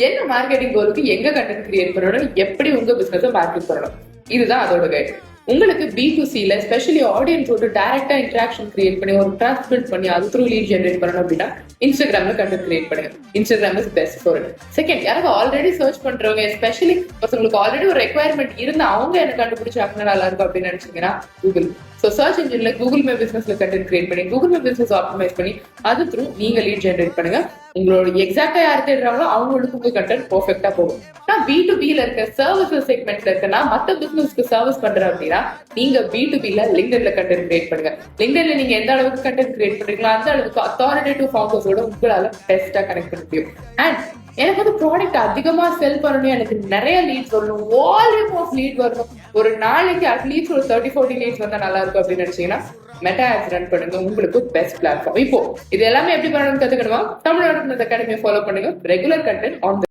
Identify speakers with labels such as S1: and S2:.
S1: என்ன மார்க்கெட்டிங் கோலுக்கு எங்க content create பண்ணணும், எப்படி உங்க பிசினஸ் மார்க்கெட் பண்ணணும், இதுதான் அதோட கைடு. உங்களுக்கு B2Cல ஸ்பெஷலி ஆடியன்ஸோட டைரக்டா இன்டராக்ஷன் கிரியேட் பண்ணி ஒரு ட்ரஸ்ட் பில்ட் பண்ணி அது த்ரூ லீட் ஜெனரேட் பண்ணணும் அப்படின்னா இன்ஸ்டாகிராம்ல கண்டென்ட் கிரியேட் பண்ணுங்க. Instagram is best for it. Second, யாராவது ஆல்ரெடி சர்ச் பண்றவங்க, எஸ்பெஷலி உங்களுக்கு ஆல்ரெடி ஒரு ரெக்யர்மெண்ட் இருந்தா அவங்க என்ன கண்டுபிடிச்சு அப்படின்னா நல்லா இருக்கும் அப்படின்னு நினைச்சீங்கன்னா கூகுள். ஸோ சர்ச் இன்ஜின்ல கூகுள் மை பிசினஸ்ல கண்டென்ட் கிரியேட் பண்ணி கூகுள் மை பிசினஸ் ஆப்டிமைஸ் பண்ணி அது த்ரூ நீங்க லீட் ஜெனரேட் பண்ணுங்க. உங்களோட எக்ஸாக்டா யார் தேடுறாங்களோ அவங்களுக்கு உங்க கண்டென்ட் பெர்ஃபெக்டா போகும். நான் B2Bல இருக்க சர்வீசஸ் செக்மெண்ட்ல இருக்கேன்னா மற்ற பிசினஸ்க்கு சர்வீஸ் பண்றேன் அப்படின்னா நீங்க B2Bல லிங்க்டின்ல கண்டென்ட் கிரியேட் பண்ணுங்க. லிங்க்டின்ல நீங்க எந்த அளவுக்கு கண்டென்ட் கிரியேட் பண்றீங்களோ அந்த அளவுக்கு அத்தாரிட்டேட்டிவ் ஃபவுண்டர்ஸோட உங்களால பெஸ்டா கனெக்ட் பண்ண முடியும். அண்ட் எனக்கு வந்து ப்ராடக்ட் அதிகமா செல் பண்ணணும், எனக்கு நிறைய லீட்ஸ் வரணும், வால்யூம் ஆஃப் லீட் வரணும், ஒரு நாளைக்கு அட்லீஸ்ட் ஒரு 30-40 லீட்ஸ் வந்தா நல்லா இருக்கும் அப்படின்னு நினைச்சீங்கன்னா மெட்டா ஆட்ஸ் ரன் பண்ணுங்க. உங்களுக்கு பெஸ்ட் பிளாட்ஃபார்ம். இப்போ இது எல்லாமே எப்படி பண்ணணும்னு கத்துக்கணுமா? தமிழ்நாடு அகாடமியை ஃபாலோ பண்ணுங்க. Regular content on